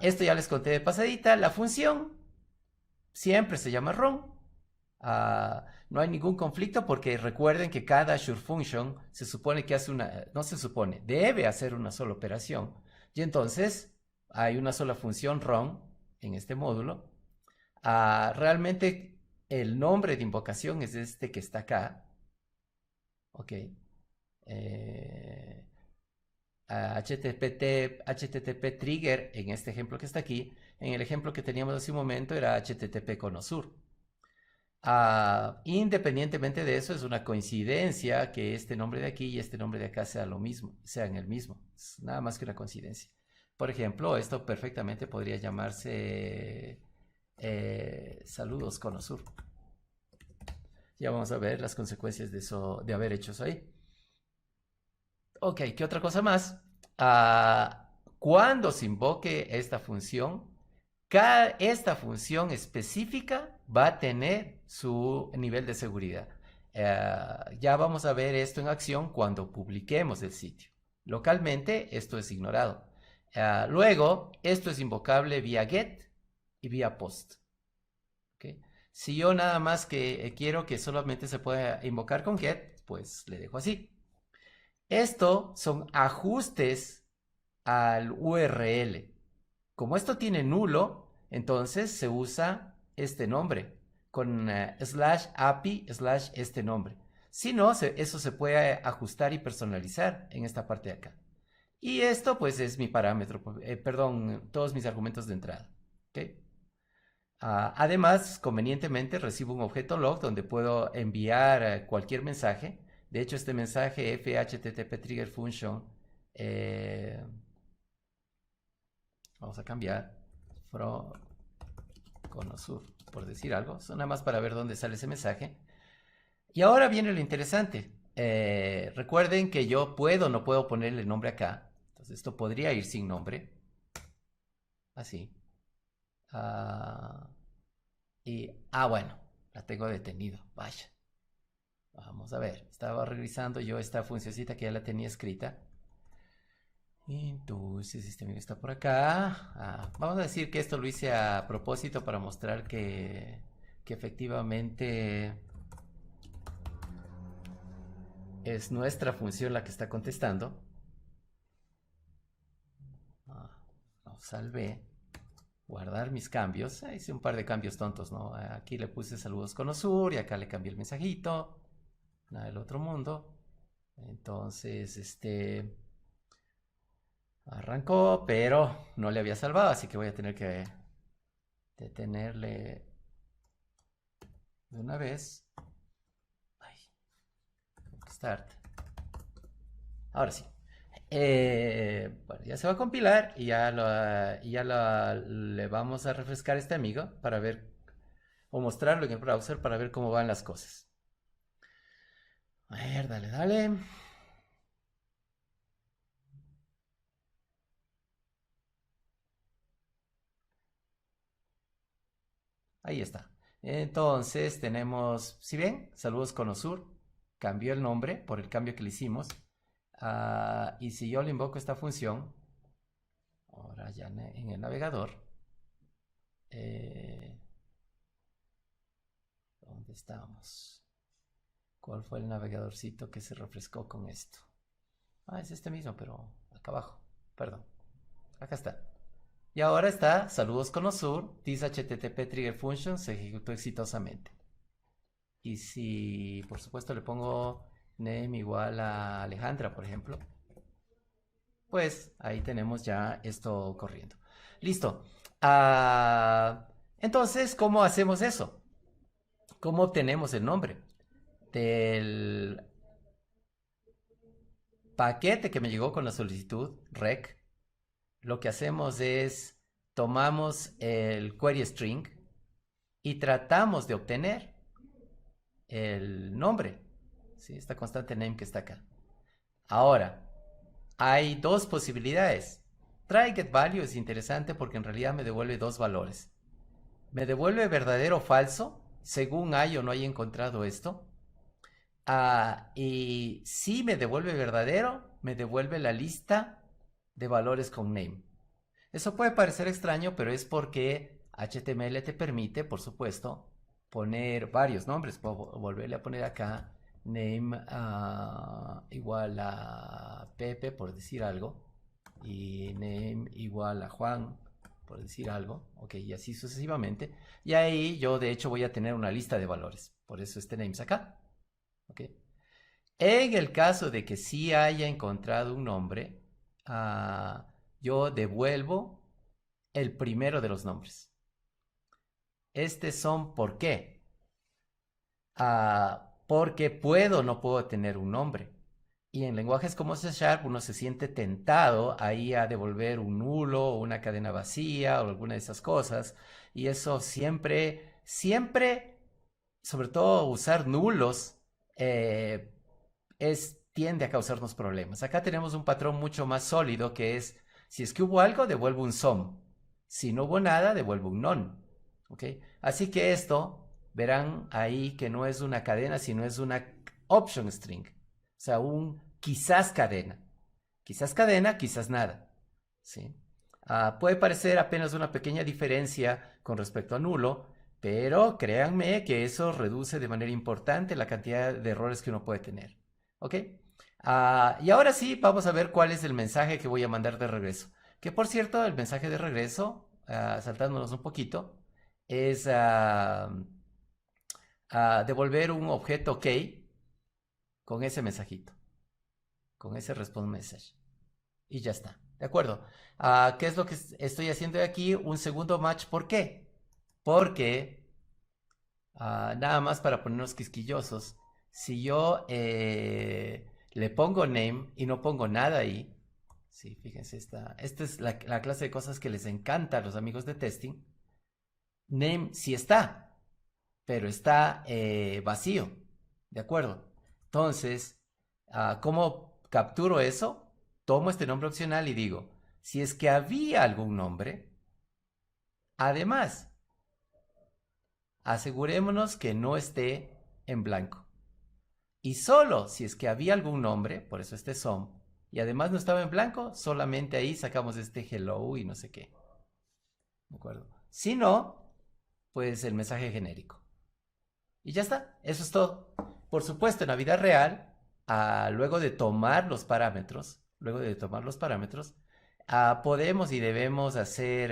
Speaker 2: Esto ya les conté de pasadita. La función siempre se llama run. No hay ningún conflicto porque recuerden que cada Azure Function se supone que hace no se supone, debe hacer una sola operación. Y entonces hay una sola función run en este módulo. Realmente el nombre de invocación es este que está acá. Ok. HTTP trigger en este ejemplo que está aquí. En el ejemplo que teníamos hace un momento era HTTP Conosur. Independientemente de eso, es una coincidencia que este nombre de aquí y este nombre de acá sea lo mismo, sean el mismo. Es nada más que una coincidencia. Por ejemplo, esto perfectamente podría llamarse saludos Cono Sur. Ya vamos a ver las consecuencias de eso, de haber hecho eso ahí. Ok, ¿qué otra cosa más? Cuando se invoque esta función, esta función específica va a tener su nivel de seguridad. Ya vamos a ver esto en acción cuando publiquemos el sitio. Localmente esto es ignorado. Luego, esto es invocable vía get y vía post. ¿Okay? Si yo nada más que quiero que solamente se pueda invocar con get, pues le dejo así. Esto son ajustes al URL. Como esto tiene nulo, entonces se usa este nombre con /API/ este nombre. Si no, eso se puede ajustar y personalizar en esta parte de acá. Y esto pues es mi parámetro, perdón, todos mis argumentos de entrada. ¿Okay? Además, convenientemente recibo un objeto log donde puedo enviar cualquier mensaje. De hecho, este mensaje FHTTP trigger function, vamos a cambiar from Conosur, por decir algo. Eso nada más para ver dónde sale ese mensaje. Y ahora viene lo interesante. Recuerden que yo no puedo ponerle nombre acá. Entonces esto podría ir sin nombre. Así. Bueno, la tengo detenido. Vaya. Vamos a ver. Estaba revisando yo esta funcioncita que ya la tenía escrita. Entonces, este amigo está por acá. Vamos a decir que esto lo hice a propósito para mostrar que efectivamente es nuestra función la que está contestando. Lo salvé. Guardar mis cambios. Hice un par de cambios tontos, ¿no? Aquí le puse saludos con Osur y acá le cambié el mensajito. Nada del otro mundo. Entonces, arrancó, pero no le había salvado, así que voy a tener que detenerle de una vez. Ay, start. Ahora sí. Bueno, ya se va a compilar y le vamos a refrescar a este amigo para ver o mostrarlo en el browser para ver cómo van las cosas. A ver, dale, dale. Ahí está. Entonces tenemos, si ven, saludos Conosur. Cambió el nombre por el cambio que le hicimos. Y si yo le invoco esta función, ahora ya en el navegador, ¿dónde estamos? ¿Cuál fue el navegadorcito que se refrescó con esto? Es este mismo, pero acá abajo. Perdón. Acá está. Y ahora está, saludos Conosur, this HTTP trigger function se ejecutó exitosamente. Y si, por supuesto, le pongo name igual a Alejandra, por ejemplo, pues ahí tenemos ya esto corriendo. Listo. Entonces, ¿cómo hacemos eso? ¿Cómo obtenemos el nombre? Del paquete que me llegó con la solicitud, rec, lo que hacemos es tomamos el query string y tratamos de obtener el nombre, ¿sí? Esta constante name que está acá. Ahora, hay dos posibilidades. Try get value es interesante porque en realidad me devuelve dos valores. Me devuelve verdadero o falso, según hay o no haya encontrado esto. Y si me devuelve verdadero, me devuelve la lista de valores con name. Eso puede parecer extraño, pero es porque HTML te permite, por supuesto, poner varios nombres. Puedo volverle a poner acá name igual a Pepe, por decir algo, y name igual a Juan, por decir algo, ok, y así sucesivamente. Y ahí yo, de hecho, voy a tener una lista de valores. Por eso este names acá, ok. En el caso de que sí haya encontrado un nombre, yo devuelvo el primero de los nombres. Son ¿por qué? porque puedo o no puedo tener un nombre. Y en lenguajes como C Sharp uno se siente tentado ahí a devolver un nulo o una cadena vacía o alguna de esas cosas. Y eso siempre, sobre todo usar nulos, eh, tiende a causarnos problemas. Acá tenemos un patrón mucho más sólido que es, si es que hubo algo, devuelvo un some. Si no hubo nada, devuelvo un none. ¿Ok? Así que esto, verán ahí que no es una cadena, sino es una option string. O sea, un quizás cadena. Quizás cadena, quizás nada. ¿Sí? Puede parecer apenas una pequeña diferencia con respecto a nulo, pero créanme que eso reduce de manera importante la cantidad de errores que uno puede tener. ¿Ok? Y ahora sí, vamos a ver cuál es el mensaje que voy a mandar de regreso. Que por cierto, el mensaje de regreso, saltándonos un poquito, es devolver un objeto OK con ese mensajito, con ese response message. Y ya está. ¿De acuerdo? ¿Qué es lo que estoy haciendo aquí? Un segundo match. ¿Por qué? Porque, nada más para ponernos quisquillosos, si yo le pongo name y no pongo nada ahí, sí, fíjense, esta es la clase de cosas que les encanta a los amigos de testing. Name sí está, pero está vacío. ¿De acuerdo? Entonces, ¿cómo capturo eso? Tomo este nombre opcional y digo, si es que había algún nombre, además, asegurémonos que no esté en blanco. Y solo si es que había algún nombre, por eso este some, y además no estaba en blanco, solamente ahí sacamos este hello y no sé qué. ¿De acuerdo? Si no, pues el mensaje genérico. Y ya está, eso es todo. Por supuesto, en la vida real, luego de tomar los parámetros, podemos y debemos hacer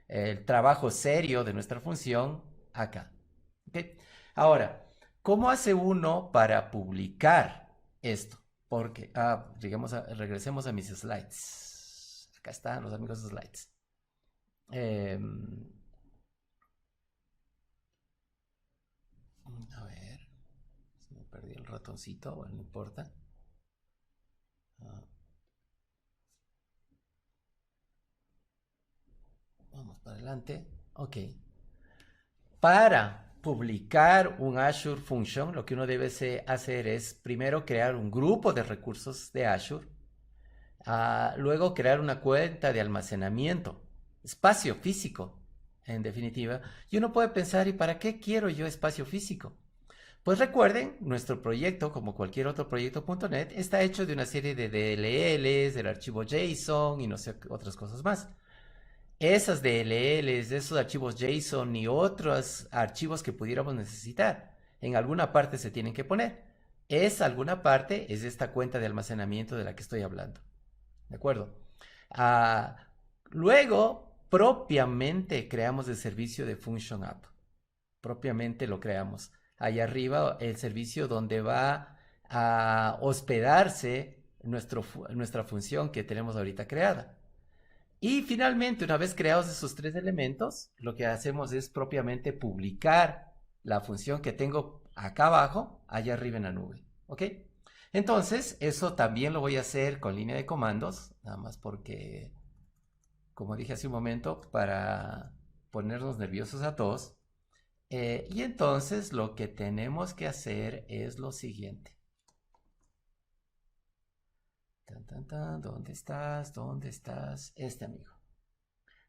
Speaker 2: el trabajo serio de nuestra función acá. ¿Okay? Ahora, ¿cómo hace uno para publicar esto? Porque, regresemos a mis slides. Acá están los amigos slides. A ver, si me perdí el ratoncito, bueno, no importa. Vamos para adelante. Ok. Para publicar un Azure Function, lo que uno debe hacer es primero crear un grupo de recursos de Azure, luego crear una cuenta de almacenamiento, espacio físico, en definitiva. Y uno puede pensar, ¿y para qué quiero yo espacio físico? Pues recuerden, nuestro proyecto, como cualquier otro proyecto.net, está hecho de una serie de DLLs, del archivo JSON y no sé, otras cosas más. Esas DLLs, esos archivos JSON y otros archivos que pudiéramos necesitar, en alguna parte se tienen que poner. Esa alguna parte es esta cuenta de almacenamiento de la que estoy hablando. ¿De acuerdo? Luego, propiamente creamos el servicio de Function App. Propiamente lo creamos. Ahí arriba el servicio donde va a hospedarse nuestra función que tenemos ahorita creada. Y finalmente, una vez creados esos tres elementos, lo que hacemos es propiamente publicar la función que tengo acá abajo, allá arriba en la nube. ¿Ok? Entonces, eso también lo voy a hacer con línea de comandos, nada más porque, como dije hace un momento, para ponernos nerviosos a todos. Y entonces lo que tenemos que hacer es lo siguiente. ¿Dónde estás? ¿Dónde estás? Amigo.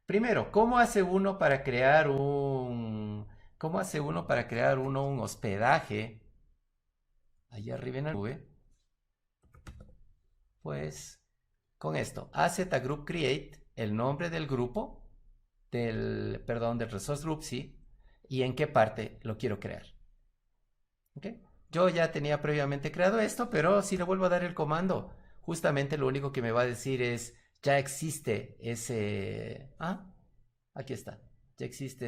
Speaker 2: Primero, ¿cómo hace uno para crear un hospedaje allá arriba en la nube? Pues con esto, group create, el nombre del grupo, del resource group, sí, y en qué parte lo quiero crear. ¿Ok? Yo ya tenía previamente creado esto, pero si le vuelvo a dar el comando, justamente lo único que me va a decir es, ya existe ese... aquí está. Ya existe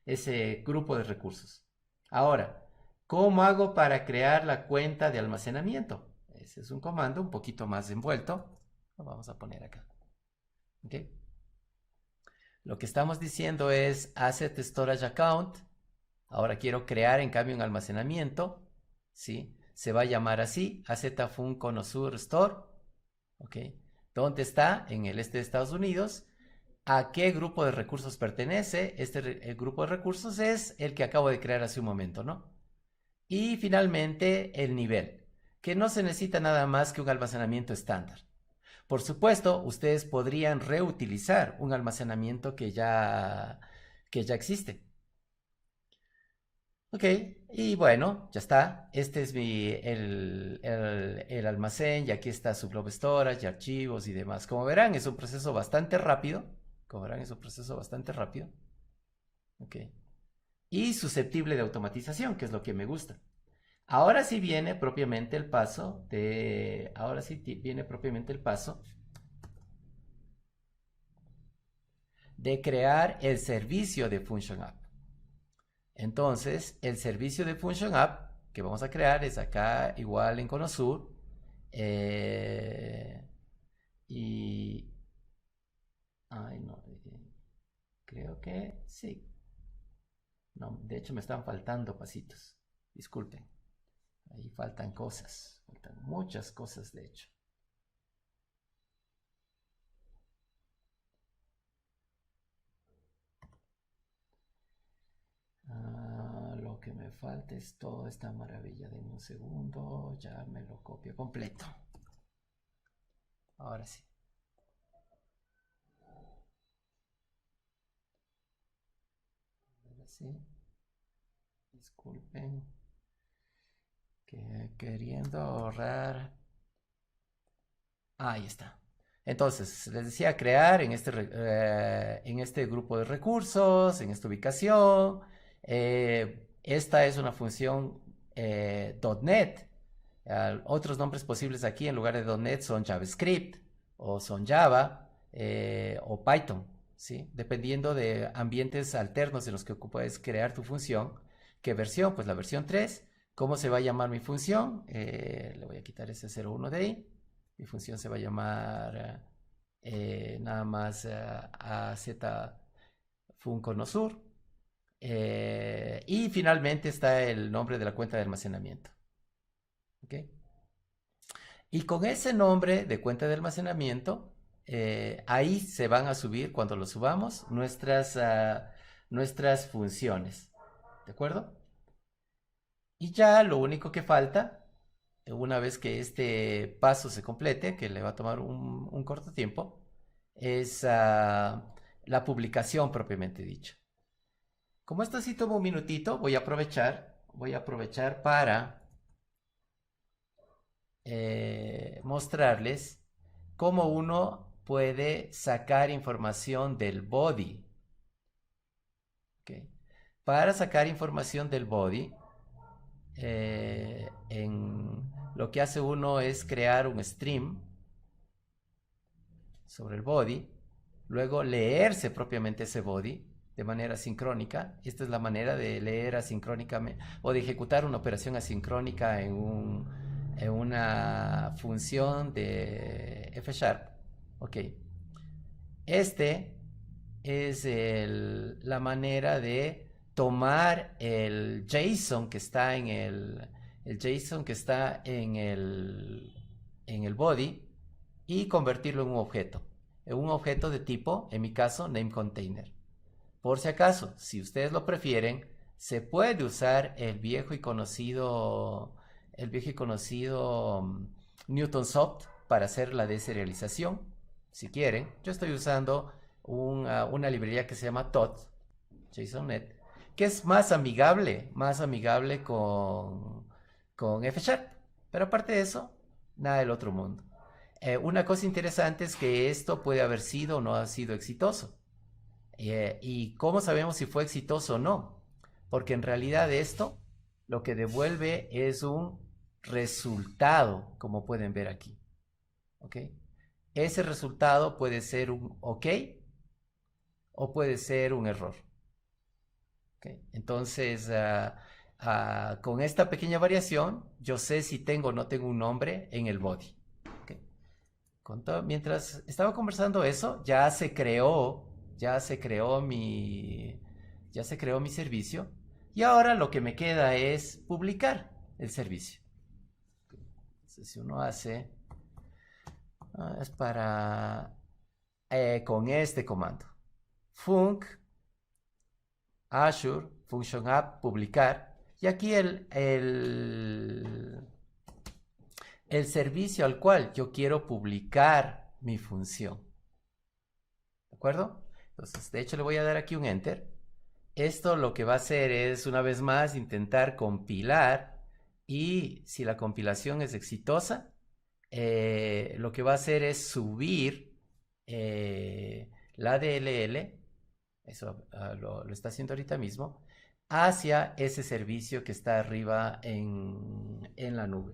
Speaker 2: ese grupo de recursos. Ahora, ¿cómo hago para crear la cuenta de almacenamiento? Ese es un comando un poquito más envuelto. Lo vamos a poner acá. ¿Ok? Lo que estamos diciendo es asset storage account. Ahora quiero crear en cambio un almacenamiento, ¿sí? Se va a llamar así, AZFun Conosur Store, ¿ok? ¿Dónde está? En el este de Estados Unidos. ¿A qué grupo de recursos pertenece? El grupo de recursos es el que acabo de crear hace un momento, ¿no? Y finalmente el nivel, que no se necesita nada más que un almacenamiento estándar. Por supuesto, ustedes podrían reutilizar un almacenamiento que ya existe. Ok, y bueno, ya está. Este es el almacén y aquí está su Blob Storage y archivos y demás. Como verán, es un proceso bastante rápido. Como verán, es un proceso bastante rápido. Ok. Y susceptible de automatización, que es lo que me gusta. Ahora sí viene propiamente el paso de crear el servicio de Function App. Entonces, el servicio de Function App que vamos a crear es acá igual en Conosur. Y... Ay, no. Creo que sí. No, de hecho me están faltando pasitos. Disculpen. Ahí faltan cosas. Faltan muchas cosas, de hecho. Lo que me falta es toda esta maravilla. De un segundo, ya me lo copio completo. Ahora sí. Ahora sí. Disculpen. Que queriendo ahorrar. Ahí está. Entonces, les decía crear en este grupo de recursos, en esta ubicación. Esta es una función .NET. Otros nombres posibles aquí en lugar de .NET son JavaScript o son Java o Python, ¿sí? Dependiendo de ambientes alternos en los que puedes crear tu función. ¿Qué versión? Pues la versión 3. ¿Cómo se va a llamar mi función? Le voy a quitar ese 01 de ahí. Mi función se va a llamar nada más AZFunConosur. Y finalmente está el nombre de la cuenta de almacenamiento. ¿Ok? Y con ese nombre de cuenta de almacenamiento, ahí se van a subir, cuando lo subamos, nuestras funciones. ¿De acuerdo? Y ya lo único que falta, una vez que este paso se complete, que le va a tomar un corto tiempo, es la publicación propiamente dicha. Como esto sí toma un minutito, voy a aprovechar para mostrarles cómo uno puede sacar información del body. ¿Okay? Para sacar información del body, lo que hace uno es crear un stream sobre el body, luego leerse propiamente ese body de manera sincrónica. Esta es la manera de leer asincrónicamente o de ejecutar una operación asincrónica en una función de F#. Ok. Este es la manera de tomar el JSON que está en el body y convertirlo en un objeto de tipo, en mi caso, nameContainer. Por si acaso, si ustedes lo prefieren, se puede usar el viejo y conocido Newtonsoft para hacer la deserialización, si quieren. Yo estoy usando una librería que se llama Todd, JSONNet, que es más amigable con F#. Pero aparte de eso, nada del otro mundo. Una cosa interesante es que esto puede haber sido o no ha sido exitoso. ¿Y cómo sabemos si fue exitoso o no? Porque en realidad esto lo que devuelve es un resultado, como pueden ver aquí. ¿Ok? Ese resultado puede ser un OK o puede ser un error. ¿Ok? Entonces, con esta pequeña variación, yo sé si tengo o no tengo un nombre en el body. ¿Ok? Mientras estaba conversando eso, ya se creó mi servicio. Y ahora lo que me queda es publicar el servicio. Entonces, si uno hace, es para, con este comando, func Azure Function App publicar, y aquí el servicio al cual yo quiero publicar mi función. ¿De acuerdo? Entonces, de hecho, le voy a dar aquí un Enter. Esto lo que va a hacer es, una vez más, intentar compilar, y si la compilación es exitosa, lo que va a hacer es subir la DLL, eso lo está haciendo ahorita mismo, hacia ese servicio que está arriba en la nube.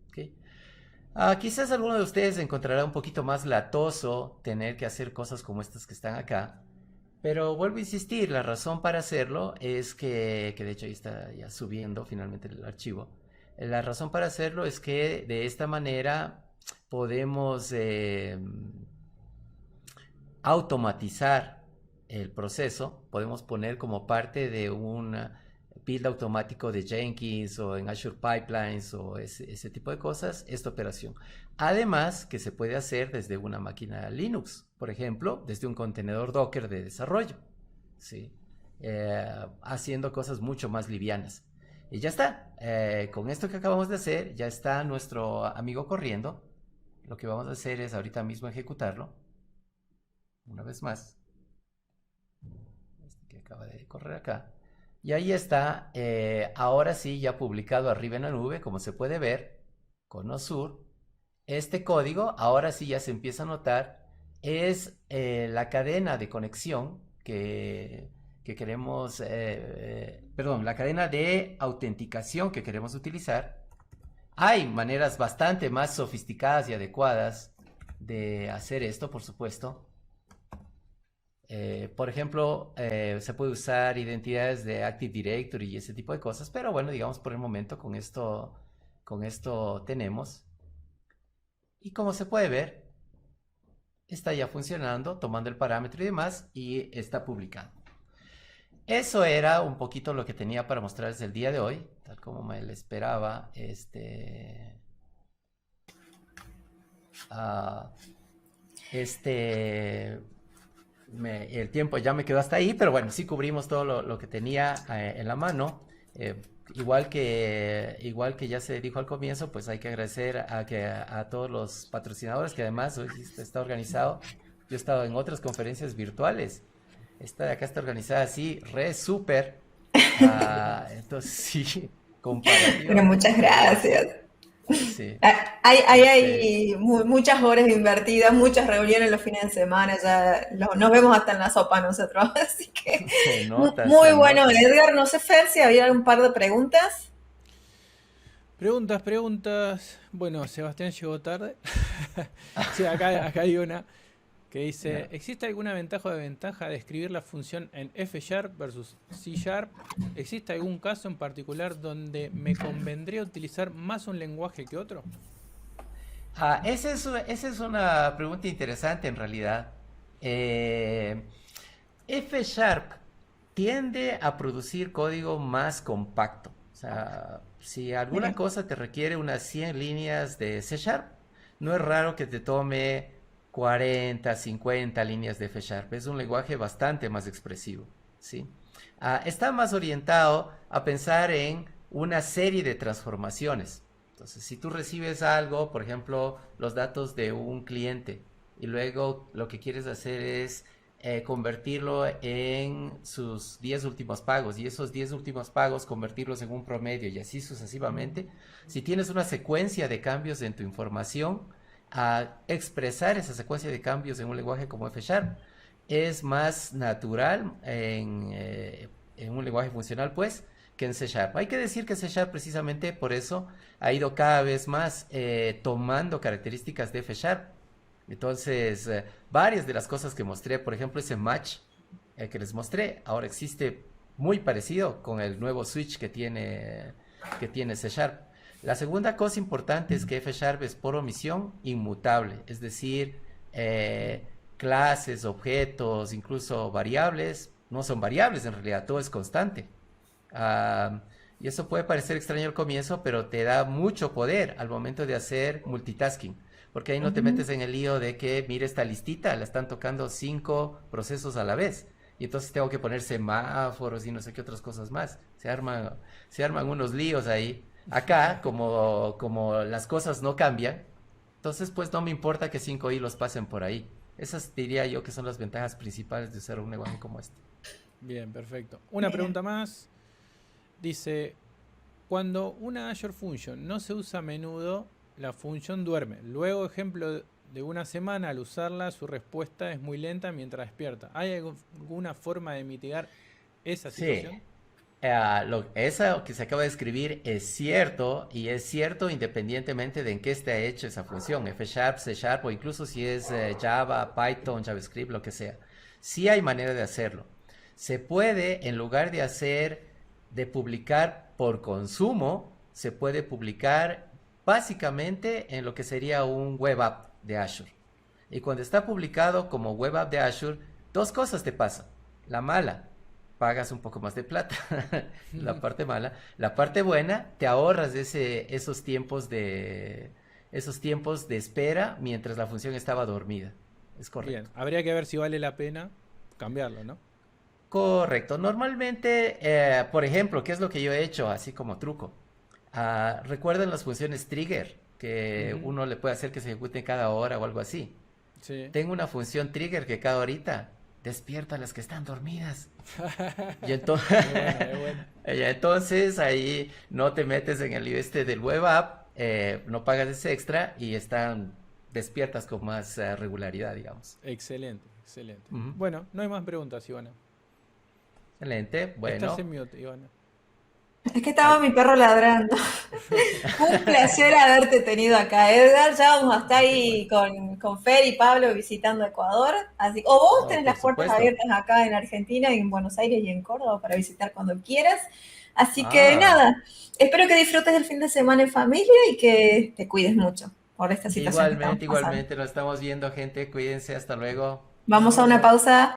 Speaker 2: ¿Okay? Quizás alguno de ustedes encontrará un poquito más latoso tener que hacer cosas como estas que están acá, pero vuelvo a insistir, la razón para hacerlo es que de hecho ahí está ya subiendo finalmente el archivo. La razón para hacerlo es que de esta manera podemos automatizar el proceso, podemos poner como parte de un build automático de Jenkins o en Azure Pipelines o ese tipo de cosas, esta operación. Además, que se puede hacer desde una máquina Linux, por ejemplo, desde un contenedor Docker de desarrollo, ¿sí? Haciendo cosas mucho más livianas. Y ya está, con esto que acabamos de hacer, ya está nuestro amigo corriendo. Lo que vamos a hacer es ahorita mismo ejecutarlo. Una vez más. Este que acaba de correr acá. Y ahí está, ahora sí, ya publicado arriba en la nube, como se puede ver, con Osur. Este código, ahora sí ya se empieza a notar, es la cadena de conexión que queremos, perdón, la cadena de autenticación que queremos utilizar. Hay maneras bastante más sofisticadas y adecuadas de hacer esto, por supuesto. Por ejemplo, se puede usar identidades de Active Directory y ese tipo de cosas, pero bueno, digamos por el momento con esto tenemos. Y como se puede ver, está ya funcionando, tomando el parámetro y demás, y está publicado. Eso era un poquito lo que tenía para mostrarles el día de hoy, tal como me lo esperaba. El tiempo ya me quedó hasta ahí, pero bueno, sí cubrimos todo lo que tenía en la mano. Igual que ya se dijo al comienzo, pues hay que agradecer a todos los patrocinadores, que además hoy está organizado. Yo he estado en otras conferencias virtuales. Esta de acá está organizada así, súper. Entonces sí, comparativamente.
Speaker 1: Bueno, muchas gracias.
Speaker 2: Sí.
Speaker 1: Hay muchas horas invertidas, muchas reuniones los fines de semana, ya nos vemos hasta en la sopa nosotros, así que
Speaker 2: Se nota,
Speaker 1: muy
Speaker 2: se
Speaker 1: bueno.
Speaker 2: nota.
Speaker 1: Edgar, no sé, Fer, si había un par de preguntas.
Speaker 3: Preguntas. Bueno, Sebastián llegó tarde. Sí, acá hay una que dice, ¿existe alguna ventaja o desventaja de escribir la función en F# versus C#? ¿Existe algún caso en particular donde me convendría utilizar más un lenguaje que otro?
Speaker 2: Esa es una pregunta interesante en realidad. F# tiende a producir código más compacto. O sea, si alguna
Speaker 1: Mira.
Speaker 2: cosa te requiere unas 100 líneas de C#, no es raro que te tome 40, 50 líneas de F#. Es un lenguaje bastante más expresivo, ¿sí? Está más orientado a pensar en una serie de transformaciones. Entonces, si tú recibes algo, por ejemplo, los datos de un cliente, y luego lo que quieres hacer es convertirlo en sus 10 últimos pagos, y esos 10 últimos pagos convertirlos en un promedio, y así sucesivamente. Si tienes una secuencia de cambios en tu información, expresar esa secuencia de cambios en un lenguaje como F# es más natural en un lenguaje funcional, pues, que en C#. Hay que decir que C# precisamente por eso ha ido cada vez más tomando características de F#. Entonces, varias de las cosas que mostré, por ejemplo, ese match que les mostré, ahora existe muy parecido con el nuevo switch que tiene C#. La segunda cosa importante es que F# es por omisión inmutable, es decir, clases, objetos, incluso variables, no son variables en realidad, todo es constante. Y eso puede parecer extraño al comienzo, pero te da mucho poder al momento de hacer multitasking. Porque ahí no te metes en el lío de que, mire, esta listita, la están tocando 5 procesos a la vez. Y entonces tengo que poner semáforos y no sé qué otras cosas más. Se arman unos líos ahí. Acá, como las cosas no cambian, entonces pues no me importa que 5 hilos pasen por ahí. Esas diría yo que son las ventajas principales de usar un lenguaje como este.
Speaker 3: Bien, perfecto. Una
Speaker 1: Bien.
Speaker 3: pregunta más. Dice, cuando una Azure Function no se usa a menudo, la función duerme. Luego, ejemplo de una semana, al usarla, su respuesta es muy lenta mientras despierta. ¿Hay alguna forma de mitigar esa
Speaker 2: Sí,
Speaker 3: situación?
Speaker 2: eso que se acaba de escribir es cierto, y es cierto independientemente de en qué esté hecho esa función, F Sharp, C Sharp, o incluso si es Java, Python, JavaScript, lo que sea. Sí hay manera de hacerlo. Se puede, en lugar de publicar por consumo, se puede publicar básicamente en lo que sería un web app de Azure. Y cuando está publicado como web app de Azure, dos cosas te pasan. La mala, pagas un poco más de plata. La parte mala. La parte buena, te ahorras esos tiempos de espera mientras la función estaba dormida. Es
Speaker 3: Bien,
Speaker 2: correcto.
Speaker 3: habría que ver si vale la pena cambiarlo, ¿no?
Speaker 2: Correcto. Normalmente, por ejemplo, ¿qué es lo que yo he hecho así como truco? ¿Recuerdan las funciones trigger? Que
Speaker 3: Ujú.
Speaker 2: uno le puede hacer que se ejecuten cada hora o algo así.
Speaker 3: Sí.
Speaker 2: Tengo una función trigger que cada horita despierta a las que están dormidas. Y entonces,
Speaker 3: Es buena, es buena.
Speaker 2: entonces ahí no te metes en el lío este del web app, no pagas ese extra y están despiertas con más regularidad, digamos.
Speaker 3: Excelente, excelente.
Speaker 2: Ujú.
Speaker 3: Bueno, no hay más preguntas, Ivana.
Speaker 2: Excelente.
Speaker 3: Estás
Speaker 2: Bueno,
Speaker 3: en mute, Ivana.
Speaker 1: Es que estaba mi perro ladrando. Un placer haberte tenido acá, Edgar. Ya vamos a estar
Speaker 2: qué bueno.
Speaker 1: ahí con Fer y Pablo visitando Ecuador. Así, o vos
Speaker 2: No,
Speaker 1: tenés
Speaker 2: por
Speaker 1: las puertas
Speaker 2: supuesto.
Speaker 1: abiertas acá en Argentina, en Buenos Aires y en Córdoba para visitar cuando quieras. Así que
Speaker 2: Ah,
Speaker 1: nada, espero que disfrutes del fin de semana en familia y que te cuides mucho por esta situación que estamos
Speaker 2: igualmente,
Speaker 1: pasando.
Speaker 2: igualmente, nos estamos viendo, gente. Cuídense, hasta luego.
Speaker 1: Vamos a una pausa.